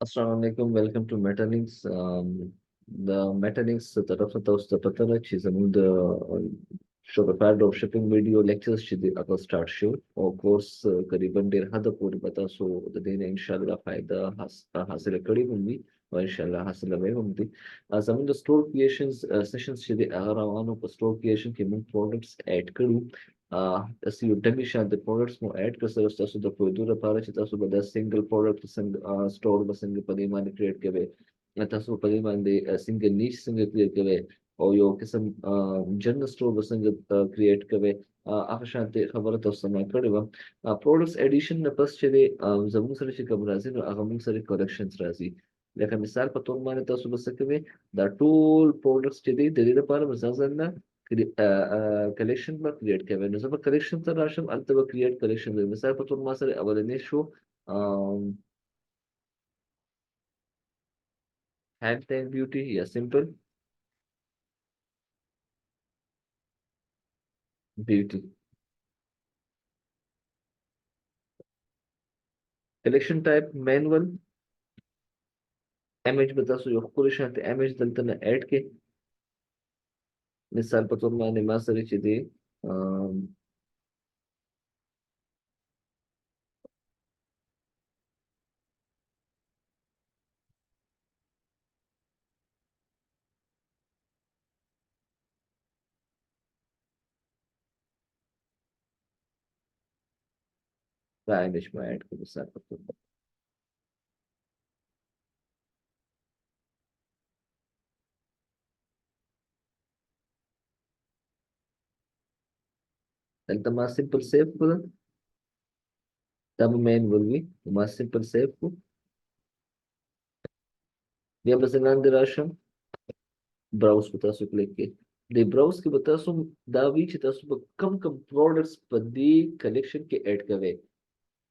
Assalamu alaikum. Welcome to Metalinks. The Metalinks तरफ से तो उससे पता है कि ज़मीन the Shopify dropshipping video lectures شدي अगर start شو और course करीबन 1.5 पूरी बता सो the दिन इंशाल्लाह फायदा हासिल करी होंगी और इंशाल्लाह हासिल में होंगी ज़मीन द store creations sessions شدي अगर आवानों को store creation के मुख्य products add करूँ as you demonstrate the products more add because there is the product apart it also but a single product store but single padiman create keve taso padiman the single niche single create keve or yo kisam general store but single create keve afshante khabar to samay kadiwa products addition na pas chede zamun sare chi kam razi no agamun sare collections razi لكن مثال بطول ما نتاسو بس كده ده طول products كده ده بارا مزازنا कलेक्शन बा क्रिएट किया है जब कलेक्शन तर राशम अंत बा create collection है मिसाल पर तुम मासरे अवलने शो हैंड टैग ब्यूटी या simple beauty collection type manual image बता सो यो कुल शांत इमेज दलतना ऐड के मिसाल पर तुम माने मासरे चिदे का इमेज में ऐड के मिसाल पर तुम दलता सिंपल सेव को तब मैनुअल भी सिंपल सेव को या बस नाम दे राशम ब्राउज बता सो क्लिक के de browse के बता सो दावी चिता सो कम प्रोडक्ट्स पदी कलेक्शन के ऐड कवे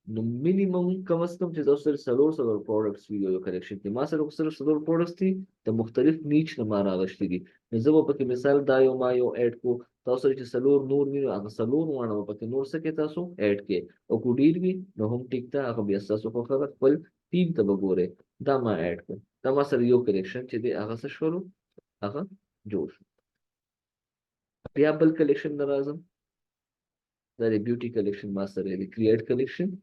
no minimum कम से कम चिता सो सलोर प्रोडक्ट्स भी यो कलेक्शन के मां सलोर प्रोडक्ट्स थी तो मुख्तलिफ नीच न मारा गश्ती थी जब वो पके मिसाल दायो मायो ऐड को तासो च सलोर नूर भी अगर सलोर वाना वो पके नूर सके तासो ऐड के और कुडीर भी न हम टिकता अगर भी अस्सा सो को खबर फल तीन तब गोरे दामा ऐड को दामा सर यो कलेक्शन चिदे अगर से शुरू अगर जोश Apple collection lazım. The beauty collection master really create collection.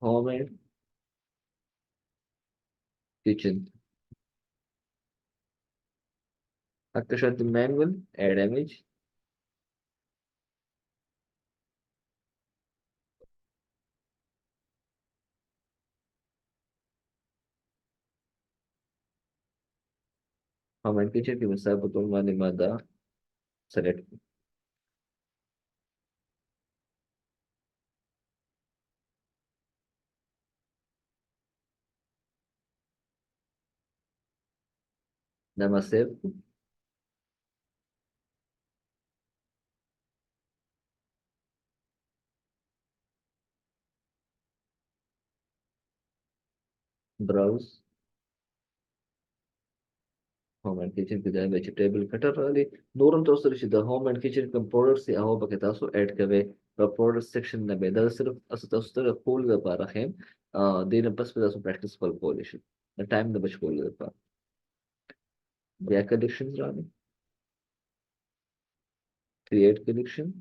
Home and kitchen. Akashanti manual, add image. Home and kitchen की मिसाल बतौर माने मादा select nama save browse home and kitchen की जाए vegetable cutter वाली नूरन तो सिर्फ इधर home and kitchen components से आओ बकेता सो add कवे product section ना बेदा सिर्फ असत असत खोल दे पा रहे हैं देने बस बेदा सो practice पर polish time ना बच खोल दे पा क्या collections रानी create collection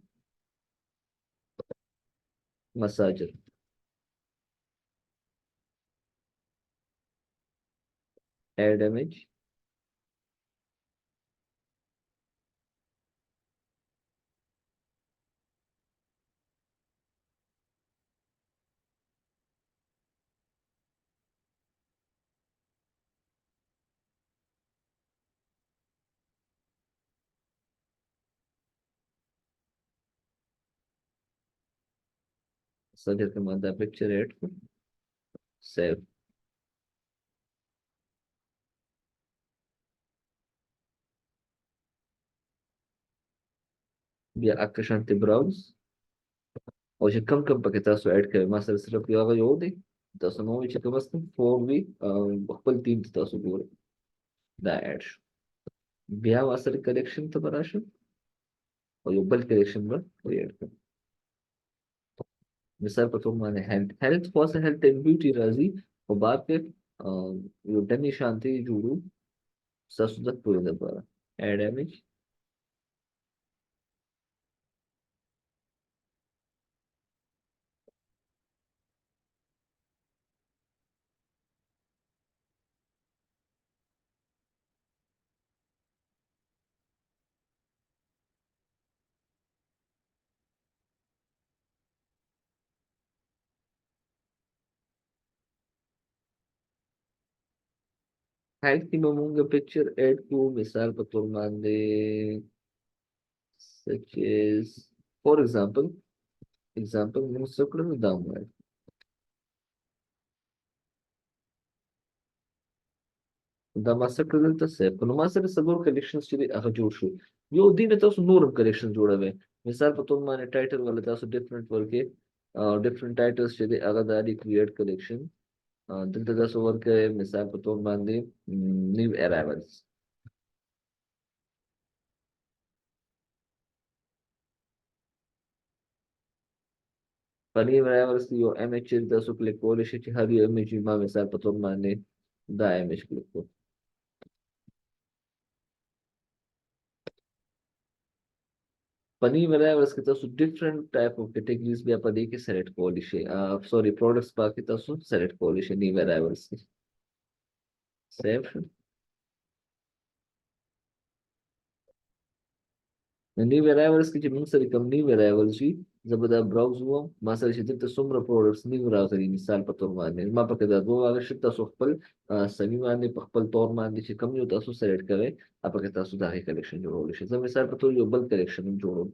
massager add image massager के मादा picture add को save via account browse او چې کم پکې تاسو اډ کړئ ما سره صرف یو هغه یو دی تاسو نو چې کوم څه فور وی خپل ټیم تاسو ګورئ دا اډ شو بیا واسره کلیکشن ته براشه او یو بل کلیکشن به وی اډ کړئ مثال په توګه باندې هیلث خاصه هیلث اینڈ بیوټي راځي او بعد کې یو ډمي شانتي جوړو ستاسو د پوهې لپاره اډ امیج هیلث کې به مونږ پکچر اډ کوو مثال په توګه باندې such as for example موږ څه کړو دا وایي دا ما څه کړل دلته سیف نو ما سره څلور کلیکشنز چې دي هغه جوړ شو یو دین تاسو نورم کلیکشن جوړوي مثال په توګه باندې ټایټل ولې تاسو ډیفرنٹ ورکې ډیفرنٹ ټایټلز چې دي هغه د اړي کریټ کلیکشن دلته تاسو ورکې مثال په توګه باندې نیو ارایوالز په نیو ارایوالز کې یو امیج چې تاسو کلیک کولی شئ چې هر یو امیج ما مثال په توګه باندې دا امیج کلیک کوو پنی ورایورس کې تاسو ډیفرنٹ ټایپ اف کیټګریز بیا په دې کې سلیکټ کولی شئ سوري پروډکټس پاکې تاسو سلیکټ کولی شئ نی ورایورس کې سیف نی ورایورس کې چې موږ سره کوم نی ورایورس شي زه به دا براوز وم ما سره چې دلته څومره پروډکټس نیو راغلي مثال په تور باندې ما پکې دا دوه هغه شي تاسو خپل سمي باندې په خپل تور باندې چې کوم یو تاسو سلیکټ کوئ پکې تاسو دا کلیکشن جوړولی شئ زه مثال په تور یو بل کلیکشن جوړوم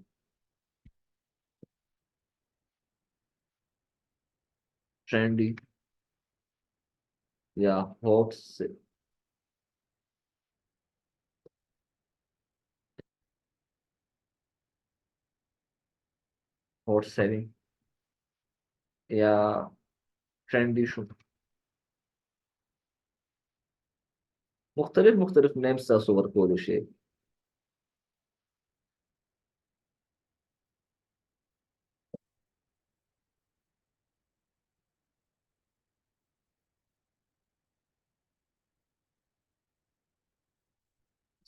ټرینډي یا هاٹ هاٹ سیلینگ یا ټرینډي شو مختلف نیمز تاسو ورکولی شئ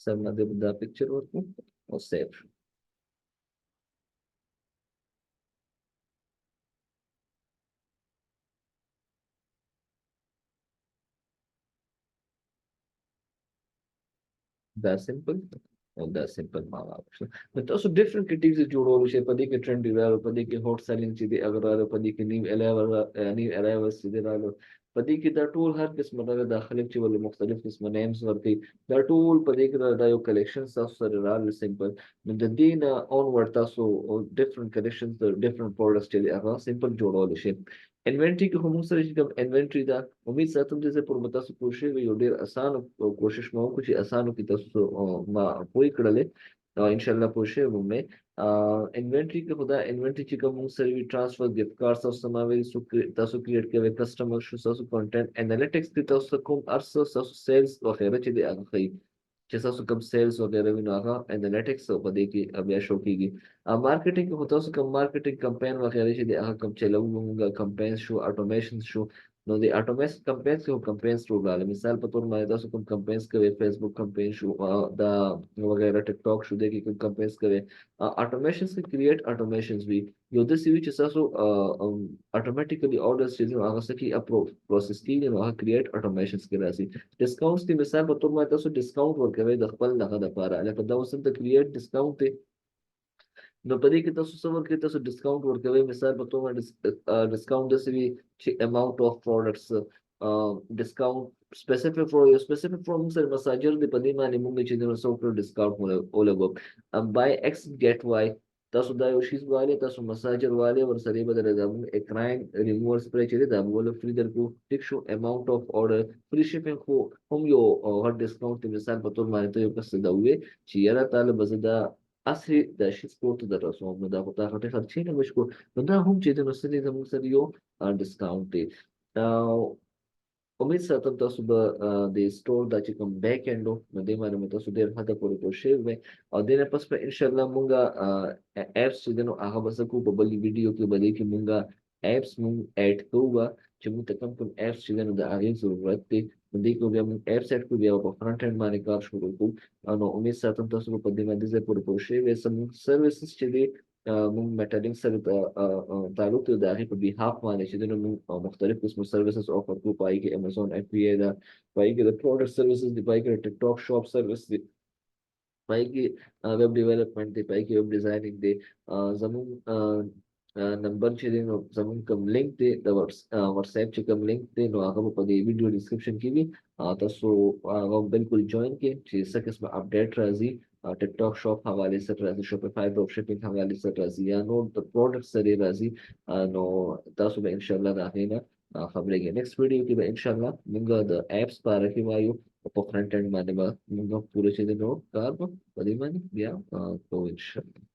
سر باندې به دا پکچر ورکړو او سیف شو دا سمپل او دا سمپل ما واپس نو تاسو ډیفرنٹ کټیګز جوړول شي په دې کې ټرند دی راغلی په دې کې هوټ سیلینګ چې دی اگر راغلی په دې کې نیو الایور چې دی راغلی په دې کې دا ټول هر قسمه داخله چې ول مختلف قسمه نیمز ورته دا ټول په دې کې دا یو کلیکشن تاسو سره راغلی سمپل نو د دې نه اون ور تاسو ډیفرنٹ کلیکشنز د ډیفرنٹ پروډکټس چې هغه سمپل جوړول شي انوینټری کې هم سره چې کوم انوینټری دا امید ساتم چې پر متاسو کوشش یو ډیر اسان کوشش مو کو چې اسانو کې تاسو ما پوي کړل ان شاء الله کوشش ومه انوینټری کې خدا انوینټری چې کوم سره وی ترانسفر گیفت کارت او سماوي تاسو کریټ کوي کسٹمر شو تاسو کنټینټ انالیټکس کې تاسو کوم ارسو تاسو سیلز وغیرہ چې دی هغه چې تاسو کوم سیلز وغیرہ وینو هغه انالیټکس په دې کې بیا شو کیږي مارکیټینګ کې تاسو کوم مارکیټینګ کمپاین وغیرہ چې دی هغه کوم چلو موږ کمپاین شو اټومیشن شو نو د اټومیشن کمپاینز کې کمپاینز ټول مثال په تور باندې تاسو کوم کمپاینز کوي فیسبوک کمپاین شو دا وغیرہ ټیک ټاک شو د کې کوم کمپاینز کوي اټومیشنز کې کریټ اټومیشنز وی یو د سی وی چې تاسو اتوماتیکلی اورډرز چې هغه سکی اپروو پروسس کیږي نو هغه کریټ اټومیشنز کې راځي ډیسکاونټس کې مثال په تور باندې تاسو ډیسکاونټ ورکوي د خپل دغه لپاره لکه دا اوس د کریټ ډیسکاونټ نو په دې کې تاسو څه ورکوي تاسو ډیسکاونټ ورکوي مثال په توګه ډیسکاونټ داسې وي چې اماونټ اف پروډکټس ډیسکاونټ سپیسیفیک فور موږ سره مساجر دی په دې باندې موږ چې د سوفټویر ډیسکاونټ ولګو بای ایکس ګیټ وای تاسو دا یو شی والے تاسو مساجر والے ور سره به د اکراین ریموور سپری چې دا موږ فری درکو ټیک شو اماونټ اف اورډر فری شپینګ خو هم یو هر ډیسکاونټ مثال په تور باندې یو کس دا وې چې یاره طالب زدا اصلي د شي سپورت د رسوم نو دا خو دا غټه خرچې نه مشکو نو دا هم چې د نسلي زموږ سره یو ډیسکاونټ دی امید ساتم تاسو به د سٹور د چې کوم بیک اینډ نو د باندې تاسو ډیر حد پورې کوشش وکړئ او دنه پس په ان شاء الله مونږه اپس چې دنو هغه بس کو په بل ویډیو کې بلې کې مونږه apps مون اډ کوو چې موږ ته کوم apps چې د هغې ضرورت دی نو دې کې بیا موږ apps اډ کوو بیا په فرنٹ اینډ باندې کار شروع کوو نو امید ساتم تاسو به په دې باندې ځای پورې پوه شوي وي زموږ سروسز چې دی موږ میټرلینک سره تعلق دی د هغې په بیهاف باندې چې دی نو موږ مختلف قسمو سروسز آفر کوو په هغې کې امازون اف بی آی ده په هغې کې د پروډکټ سروسز دی په هغې کې د ټیک ټاک شاپ سروس دی پای کې ویب ډیولپمنٹ دی پای کې ویب ډیزاینینګ دی زموږ نمبر چې دی نو زموږ کوم لینک دی د واتساپ چې کوم لینک دی نو هغه په دې ویډیو ډسکرپشن کې وي تاسو هغه بالکل جوائن کې چې څه قسمه اپډیټ راځي ټیک ټاک شاپ حوالې سره راځي شاپیفای ډراپ شپینګ حوالې سره راځي یا نور د پروډکټ سره راځي نو تاسو به ان شاء الله د هغې نه خبرېږئ نیکسټ ویډیو کې به ان شاء الله موږ د اپس په اړه کې وایو په فرنٹ اینډ باندې به موږ پوره چې دی نو کار به په دې باندې بیا کوو ان شاء الله